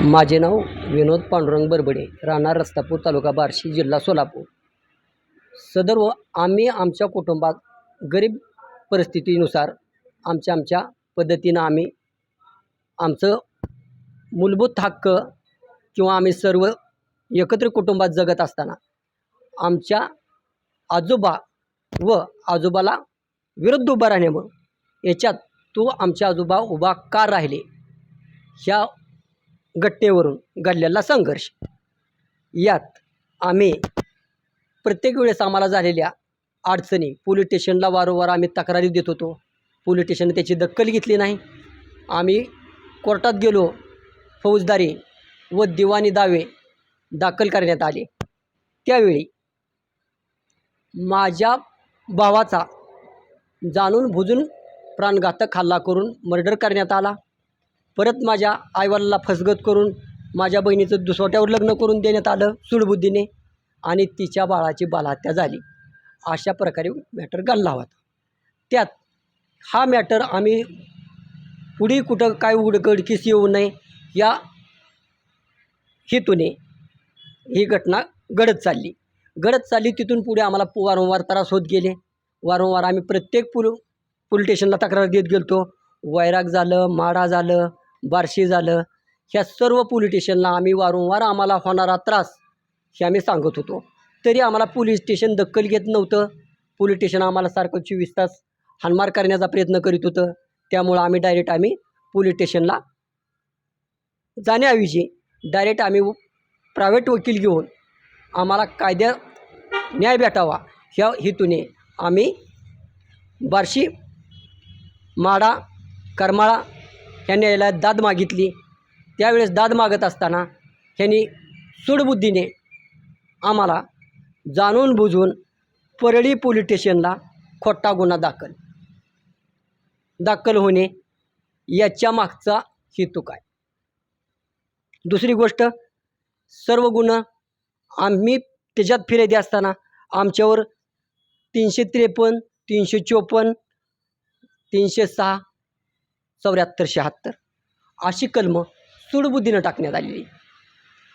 माझे नाव विनोद पांडुरंग बरबडे, राहणार रस्तापूर, तालुका बार्शी, जिल्हा सोलापूर. सदर्व आम्ही आमच्या कुटुंबात गरीब परिस्थितीनुसार आमच्या पद्धतीनं आम्ही आमचं मूलभूत हक्क किंवा आम्ही सर्व एकत्र कुटुंबात जगत असताना आमच्या आजोबा व आजोबाला विरुद्ध उभा राहिल्यामुळं याच्यात तो आमचे आजोबा उभा का राहिले ह्या घटनेवरून घडलेला संघर्ष. यात आम्ही प्रत्येक वेळेस आम्हाला झालेल्या अडचणी पोलीस स्टेशनला वारंवार आम्ही तक्रारी देत होतो. पोलीस स्टेशनने त्याची दखल घेतली नाही. आम्ही कोर्टात गेलो. फौजदारी व दिवाणी दावे दाखल करण्यात आले. त्यावेळी माझ्या भावाचा जाणून बुजून प्राणघातक हल्ला करून मर्डर करण्यात आला. परत माझ्या आईवडिलाला फसगत करून माझ्या बहिणीचं दुसऱ्यावर लग्न करून देण्यात आलं सूडबुद्धीने आणि तिच्या बाळाची बालहत्या झाली. अशा प्रकारे मॅटर घडला होता. त्यात हा मॅटर आम्ही पुढे कुठं काय उघडकीस येऊ नये या हेतूने ही घटना घडत चालली. तिथून पुढे आम्हाला वारंवार त्रास होत गेले. वारंवार आम्ही प्रत्येक पोलीस स्टेशनला तक्रार देत गेलतो. वैराग झालं, माढा झालं, बार्शी झालं, ह्या सर्व पोलीस स्टेशनला आम्ही वारंवार आम्हाला होणारा त्रास हे आम्ही सांगत होतो. तरी आम्हाला पोलीस स्टेशन दखल घेत नव्हतं. पोलीस स्टेशन आम्हाला सारखं 24 तास हाणमार करण्याचा प्रयत्न करीत होतं. त्यामुळं आम्ही पोलीस स्टेशनला जाण्याऐवजी आम्ही प्रायव्हेट वकील घेऊन आम्हाला कायद्यात न्याय भेटावा ह्या हेतूने आम्ही बार्शी, माढा, करमाळा ह्या न्यायालयात दाद मागितली. त्यावेळेस दाद मागत असताना ह्यांनी सूडबुद्धीने आम्हाला जाणून बुजून परळी पोलीस स्टेशनला खोटा गुन्हा दाखल होणे याच्या मागचा हेतू काय. दुसरी गोष्ट, सर्व गुन्हा आम्ही त्याच्यात फिर्यादी असताना आमच्यावर 353, 354, 306, 74, 76 अशी कलमं सूडबुद्धीनं टाकण्यात आलेली.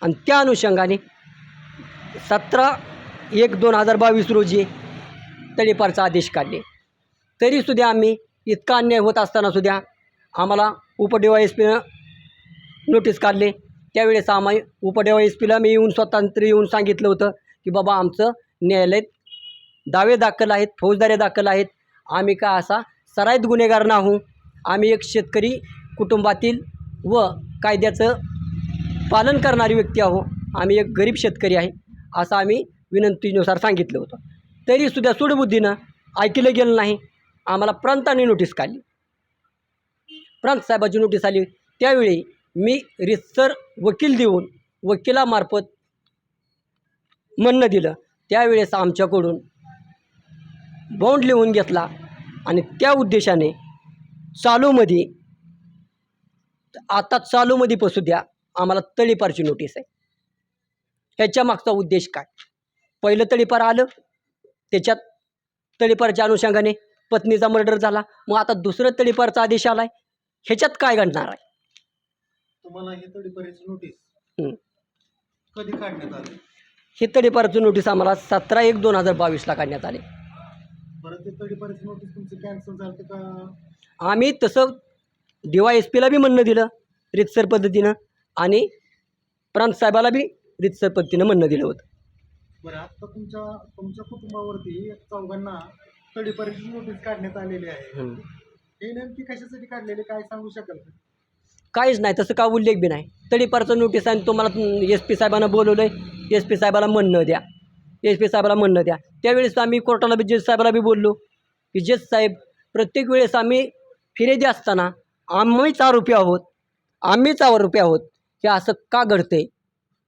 आणि त्या अनुषंगाने 17/1/2022 रोजी तडीपारचा आदेश काढले. तरीसुद्धा आम्ही इतका अन्याय होत असतानासुद्धा आम्हाला UPDYSPनं नोटीस काढले. त्यावेळेस आम्ही UPDYSPला मी स्वतंत्र येऊन सांगितलं होतं की बाबा आमचं न्यायालयात दावे दाखल आहेत, फौजदारी दाखल आहेत. आम्ही का असा सराईत गुन्हेगार नाहू. आम्ही एक शेतकरी कुटुंबातील व कायद्याचं पालन करणारी व्यक्ती आहो. आम्ही एक गरीब शेतकरी आहे असं आम्ही विनंतीनुसार सांगितलं होतं. तरीसुद्धा सूडबुद्धीनं ऐकलं गेलं नाही. आम्हाला प्रांताने नोटीस काढली. प्रांत साहेबाची नोटीस आली. त्यावेळी मी रितसर वकील देऊन वकिलामार्फत म्हणणं दिलं. त्यावेळेस आमच्याकडून बॉन्ड लिहून घेतला आणि त्या उद्देशाने चालूमध्ये पसू द्या आम्हाला तडीपारची नोटीस आहे. ह्याच्या मागचा उद्देश काय. पहिलं तडीपार आलं, त्याच्यात तडीपारच्या अनुषंगाने पत्नीचा मर्डर झाला. मग आता दुसरं तडीपारचा आदेश आला आहे. ह्याच्यात काय घडणार आहे. तुम्हाला हे तडीपारीची नोटीस कधी काढण्यात आली. हे तडीपारची नोटीस आम्हाला 17/1/2022 काढण्यात आले. बरं, ते तडीपारीची नोटीस तुमची कॅन्सल झाली का. आम्ही तसं DYSPला बी म्हणणं दिलं रितसर पद्धतीनं आणि प्रांत साहेबाला बी रितसर पद्धतीनं म्हणणं दिलं होतं. बरं, आता तुमच्या कुटुंबावरती चौघांना तडीपारीची नोटीस काढण्यात आलेली आहे. हे नेमकी कशासाठी काढलेली काय सांगू शकाल का. काहीच नाही, तसं का उल्लेख बी नाही. तडीपारचं नोटीस आणि तुम्हाला SP साहेबांना बोलवलं आहे. SP साहेबाला म्हणणं द्या. SP साहेबाला म्हणणं द्या. त्यावेळेस आम्ही कोर्टाला बी जज साहेबाला बी बोललो की जज साहेब, प्रत्येक वेळेस आम्ही फिर्यादी असताना आम्हीच आरोपी आहोत हे असं का घडते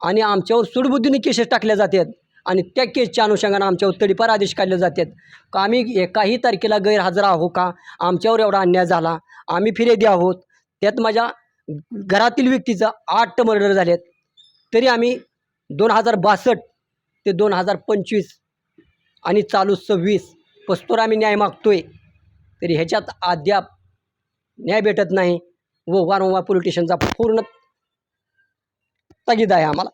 आणि आमच्यावर सूडबुद्धीने केसेस टाकल्या जातात आणि त्या केसच्या अनुषंगाने आमच्यावर तडीपार आदेश काढले जातात का. आम्ही एकाही तारखेला गैरहजर आहो का. आमच्यावर एवढा अन्याय झाला. आम्ही फिर्यादी आहोत. त्यात माझ्या घरातील व्यक्तीचं 8 मर्डर झालेत. तरी आम्ही 2062 ते 2025 आणि चालू 26 पस्तोर आम्ही न्याय मागतोय. तरी ह्याच्यात अद्याप न्याय भेटत नाही व वारंवार पोलीस स्टेशनचा पूर्ण स्थगित आहे आम्हाला.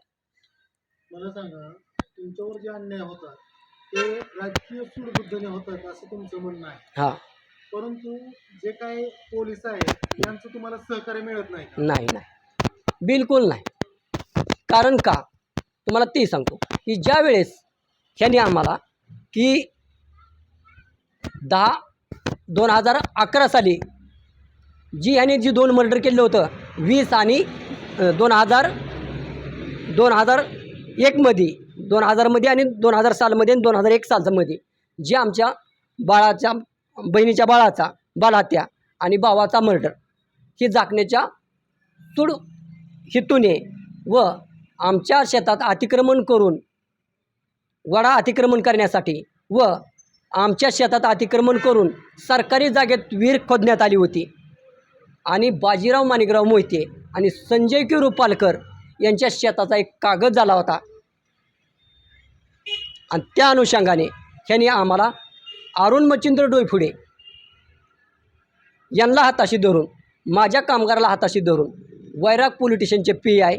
मला सांगा, तुमच्यावर जे अन्याय होता ते राजकीय सूडबुद्धीने होतात असं तुमचं म्हणणं आहे, हां. परंतु जे काही पोलीस आहेत यांचं तुम्हाला सहकार्य मिळत नाही का? नाही नाही, बिलकुल नाही. कारण का तुम्हाला ते सांगतो की ज्या वेळेस ह्याने आम्हाला की 2011 साली जी ह्याने जी 2 मर्डर केलं होतं, 20 आणि 2001मध्ये, 2000मध्ये आणि 2000 सालमध्ये आणि 2001 सालमध्ये जे आमच्या बाळाच्या बहिणीच्या बाळाचा बालहत्या आणि भावाचा मर्डर ही झाकण्याच्या सूड हेतूने व आमच्या शेतात अतिक्रमण करून वडा अतिक्रमण करण्यासाठी व आमच्या शेतात अतिक्रमण करून सरकारी जागेत विहीर खोदण्यात आली होती आणि बाजीराव माणिकराव मोहिते आणि संजय के रुपालकर यांच्या शेताचा एक कागद झाला होता आणि त्या अनुषंगाने ह्यांनी आम्हाला अरुण मच्छिंद्र डोईफुडे यांना हाताशी धरून, माझ्या कामगाराला हाताशी धरून वैराग पोलीस स्टेशनचे PI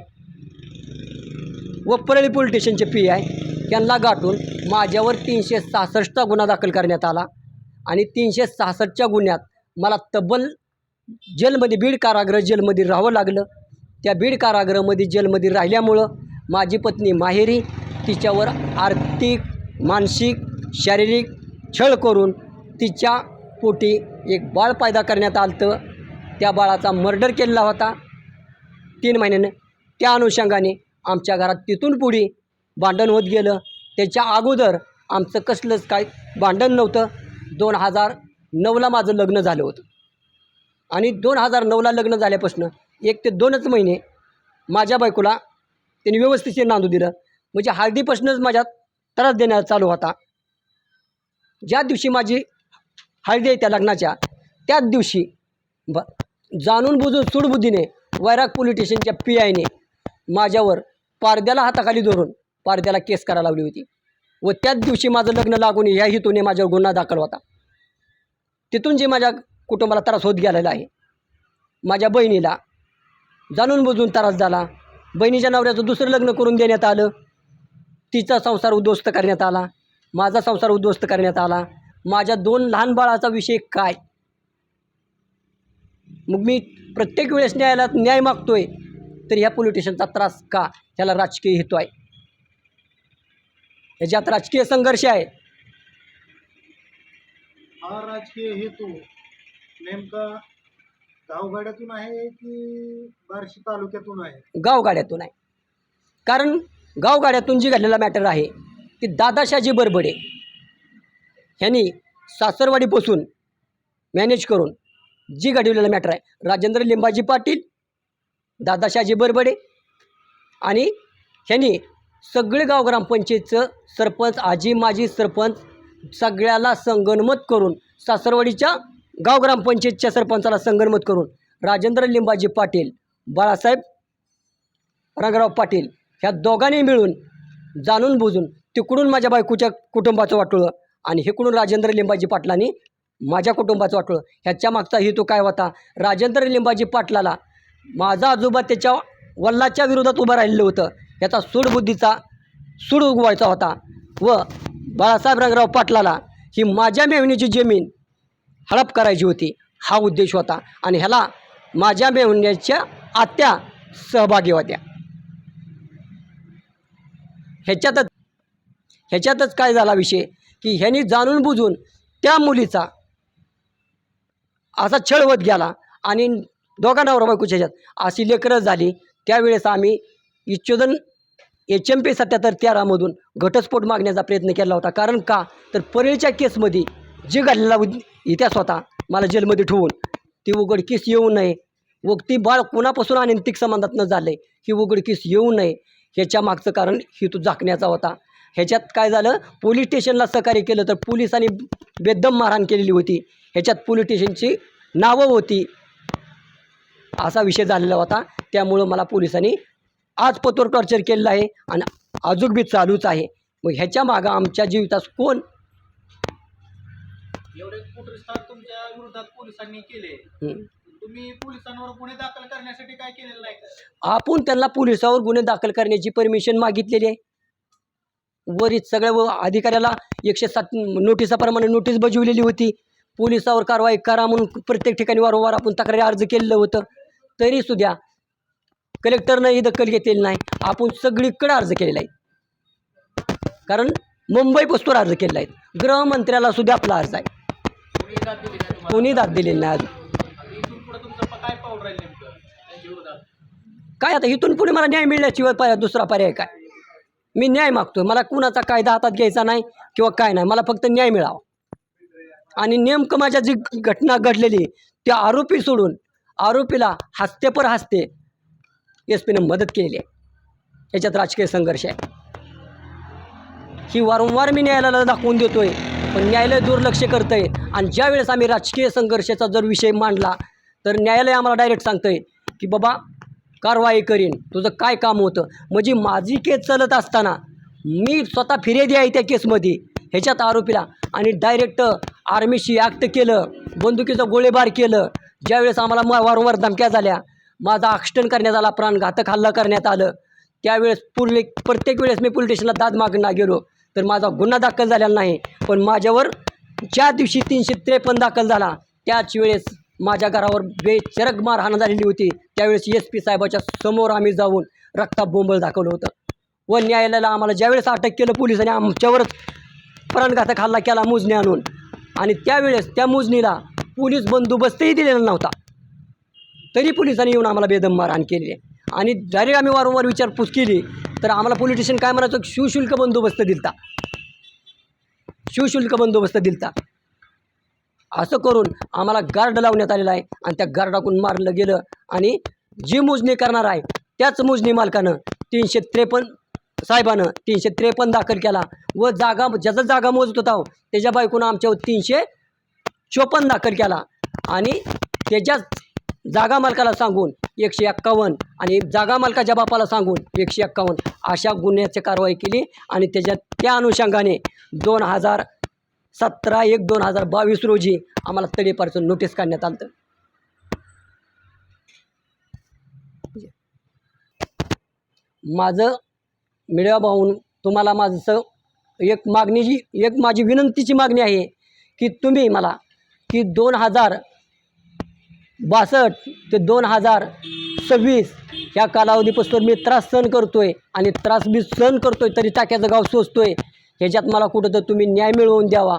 व परळी पोलीस स्टेशनचे PI यांना गाठून माझ्यावर 366चा गुन्हा दाखल करण्यात आला आणि 366च्या गुन्ह्यात मला तब्बल जेलमध्ये, बीड कारागृह जेलमध्ये राहावं लागलं. त्या बीड कारागृहामध्ये जेलमध्ये राहिल्यामुळं माझी पत्नी माहेरी तिच्यावर आर्थिक, मानसिक, शारीरिक छळ करून तिच्या पोटी एक बाळ पैदा करण्यात आलं. त्या बाळाचा मर्डर केलेला होता 3 महिन्यानं. त्या अनुषंगाने आमच्या घरात तिथून पुढे भांडण होत गेलं. त्याच्या अगोदर आमचं कसलंच काय भांडण नव्हतं. 2009ला माझं लग्न झालं होतं आणि 2009ला लग्न झाल्यापासून 1 ते 2च महिने माझ्या बायकोला त्यांनी व्यवस्थित नांदू दिलं. म्हणजे हळदीपासूनच माझ्या त्रास देण्यात चालू होता. ज्या दिवशी माझी हळदी आहे त्या लग्नाच्या, त्याच दिवशी जाणून बुजून सूडबुद्धीने वैराग पोलीस स्टेशनच्या PIने माझ्यावर पारद्याला हाताखाली धरून पारद्याला केस करायला लावली होती व त्याच दिवशी माझं लग्न लागून ह्या हेतूने माझ्यावर गुन्हा दाखल होता. तिथून जे माझ्या कुटुंबाला त्रास होत गेलेला आहे. माझ्या बहिणीला जाणून बुजून त्रास झाला. बहिणीच्या नवऱ्याचं दुसरं लग्न करून देण्यात आलं. तिचा संसार उद्ध्वस्त करण्यात आला. माझा संसार उद्ध्वस्त करण्यात आला. माझ्या 2 लहान बाळाचा विषय काय? मग मी प्रत्येक वेळेस न्यायालयात न्याय मागतोय तर ह्या पोलीस स्टेशनचा त्रास का? त्याला राजकीय हेतू आहे. ह्याच्यात राजकीय संघर्ष आहे. हा राजकीय हेतू नेमका गावगाड्यातून आहे की बार्शी तालुक्यातून आहे? गावगाड्यातून आहे. कारण गावगाड्यातून जी घडलेला मॅटर आहे की दादाशाजी बरबडे ह्यांनी सासरवाडीपासून मॅनेज करून जी घडवलेलं मॅटर आहे, राजेंद्र लिंबाजी पाटील, दादाशाजी बरबडे आणि ह्यांनी सगळे गाव ग्रामपंचायतचं सरपंच, आजी माजी सरपंच सगळ्याला संगनमत करून, सासरवाडीच्या गाव ग्रामपंचायतच्या सरपंचाला संगनमत करून राजेंद्र लिंबाजी पाटील, बाळासाहेब रंगराव पाटील ह्या दोघांनी मिळून जाणून बुजून तिकडून माझ्या बायकोच्या कुटुंबाचं वाटोळं आणि इकडून राजेंद्र लिंबाजी पाटलांनी माझ्या कुटुंबाचं वाटोळं. ह्याच्या मागचा हेतू काय होता? राजेंद्र लिंबाजी पाटलाला माझा आजोबा त्याच्या वल्लाच्या विरोधात उभं राहिलेलं होतं. याचा सूडबुद्धीचा सूड उगवायचा होता व बाळासाहेब रंगराव पाटलाला ही माझ्या मेव्हणीची जमीन हडप करायची होती. हा उद्देश होता आणि ह्याला माझ्या मेव्हण्याच्या आत्या सहभागी होत्या. ह्याच्यातच काय झाला विषय की ह्यांनी जाणून बुजून त्या मुलीचा असा छळ होत गेला आणि दोघा नवरा बायकोच्या ह्याच्यात अशी लेकरं झाली. त्यावेळेस आम्ही इच्छोदन HMP 7713मधून घटस्फोट मागण्याचा प्रयत्न केला होता. कारण का तर परळीच्या केसमध्ये जे घडलेला इतिहास होता, मला जेलमध्ये ठेवून ती उघडकीस येऊ नये व ती बाळ कोणापासून अनैतिक संबंधात न झालं ही उघडकीस येऊ नये ह्याच्या मागचं कारण हेतू झाकण्याचा होता. ह्याच्यात काय झालं, पोलीस स्टेशनला सहकार्य केलं तर पोलिसांनी बेदम मारहाण केलेली होती. ह्याच्यात पोलीस स्टेशनची नावं होती, असा विषय झालेला होता. त्यामुळं मला पोलिसांनी आज पतोर टॉर्चर केलेलं आहे आणि अजून बी चालूच आहे. मग ह्याच्या मागं आमच्या जीवितास कोण? एवढे कुठे तुमच्या विरोधात पोलिसांनी केले, तुम्ही पोलिसांवर गुन्हे दाखल करण्यासाठी काय केलेलं नाही का? आपण त्यांना पोलिसावर गुन्हे दाखल करण्याची परमिशन मागितलेली आहे. वरीच सगळ्या अधिकाऱ्याला 107 नोटिसाप्रमाणे नोटीस बजावलेली होती. पोलिसावर कारवाई करा म्हणून प्रत्येक ठिकाणी वारंवार आपण तक्रारी अर्ज केलेलं होतं. तरीसुद्धा कलेक्टरनं ही दखल घेतलेली नाही. आपण सगळीकडे अर्ज केलेला आहे, कारण मुंबईपासून अर्ज केलेला आहे. गृहमंत्र्याला सुद्धा आपला अर्ज आहे, कोणी दाद दिलेली नाही अजून. काय आता इथून पुढे मला न्याय मिळण्याशिवाय दुसरा पर्याय काय? मी न्याय मागतोय. मला कुणाचा कायदा हातात घ्यायचा नाही किंवा काय नाही, मला फक्त न्याय मिळावा. आणि नेमकं माझ्या जी घटना घडलेली त्या आरोपी सोडून आरोपीला हस्ते पर हस्ते SP-ने मदत केलेली आहे. याच्यात राजकीय संघर्ष आहे. ही वारंवार मी न्यायालयाला दाखवून देतोय, पण न्यायालय दुर्लक्ष करतं आहे. आणि ज्यावेळेस आम्ही राजकीय संघर्षाचा जर विषय मांडला तर न्यायालय आम्हाला डायरेक्ट सांगतं आहे की बाबा कारवाई करीन, तुझं काय काम होतं. म्हणजे माझी केस चालत असताना मी स्वतः फिर्यादी आहे त्या केसमध्ये, ह्याच्यात आरोपीला आणि डायरेक्ट आर्मीशी ॲक्ट केलं, बंदुकीचं गोळीबार केलं. ज्यावेळेस आम्हाला वारंवार धमक्या झाल्या, माझा ॲक्सिडेंट करण्यात आला, प्राणघातक हल्ला करण्यात आलं, त्यावेळेस प्रत्येक वेळेस मी पोलीस स्टेशनला दाद मागणं गेलो तर माझा गुन्हा दाखल झालेला नाही. पण माझ्यावर ज्या दिवशी 353 दाखल झाला त्याच वेळेस माझ्या घरावर बेचरक मारहाण झालेली होती. त्यावेळेस SP साहेबाच्या समोर आम्ही जाऊन रक्ताबोंबळ दाखवलं होतं. व न्यायालयाला आम्हाला ज्यावेळेस अटक केलं पोलिसांनी, आमच्यावरच प्राणघातक हल्ला केला मोजणी आणून. आणि त्यावेळेस त्या मोजणीला पोलीस बंदोबस्तही दिलेला नव्हता, तरी पोलिसांनी येऊन आम्हाला बेदम मारहाण केली. आणि जरी आम्ही वारंवार विचारपूस केली तर आम्हाला पोलीस स्टेशन काय म्हणायचं, शिवशुल्क बंदोबस्त दिलता, शिवशुल्क बंदोबस्त दिलता. असं करून आम्हाला गार्ड लावण्यात आलेला आहे आणि त्या गार्डाकडून मारलं गेलं. आणि जी मोजणी करणार आहे त्याच मोजणी मालकानं 353 साहेबानं 353 दाखल केला. व ज्याचा जागा मोजत होता त्याच्या बायकोनं आमच्यावर 354 दाखल केला. आणि त्याच्याच जागा मालकाला सांगून 151 आणि जागा मालकाच्या बापाला सांगून 151 अशा गुन्ह्याची कारवाई केली. आणि त्या अनुषंगाने 2017/1/2022 रोजी आम्हाला तडीपारचं नोटीस काढण्यात आलं. माझं मीडिया भाऊन तुम्हाला माझं एक माझी विनंतीची मागणी आहे की तुम्ही मला की 2062 ते 2026 ह्या कालावधीपासून मी त्रास सहन करतोय आणि त्रास मी सहन करतोय तरी टाक्याचं गाव सोसतोय. ह्याच्यात मला कुठं तर तुम्ही न्याय मिळवून द्यावा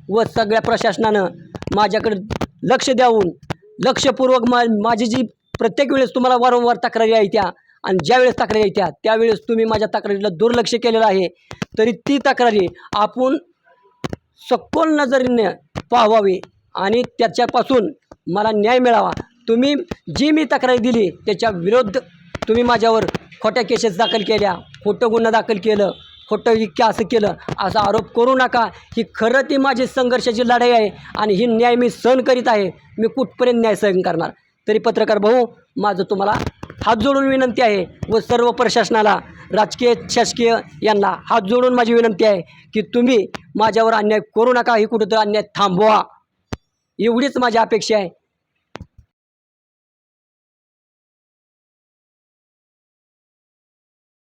व सगळ्या प्रशासनानं माझ्याकडे लक्ष द्यावून लक्षपूर्वक माझी जी प्रत्येक वेळेस तुम्हाला वारंवार तक्रारी येत्या आणि ज्यावेळेस तक्रारी येत्या त्यावेळेस तुम्ही माझ्या तक्रारीला दुर्लक्ष केलेलं आहे. तरी ती तक्रारी आपण सखोल नजरेने पाहावी आणि त्याच्यापासून मला न्याय मिळावा. तुम्ही जी मी तक्रारी दिली त्याच्या विरुद्ध तुम्ही माझ्यावर खोट्या केसेस दाखल केल्या, खोटं गुन्हा दाखल केलं, खोटं असं केलं असा आरोप करू नका. ही खरं ती माझी संघर्षाची लढाई आहे आणि ही न्याय मी सहन करीत आहे. मी कुठपर्यंत न्याय सहन करणार. तरी पत्रकार भाऊ माझं तुम्हाला हात जोडून विनंती आहे व सर्व प्रशासनाला राजकीय शासकीय यांना हात जोडून माझी विनंती आहे की तुम्ही माझ्यावर अन्याय करू नका. ही कुठंतरी अन्याय थांबवा, एवढीच माझी अपेक्षा आहे.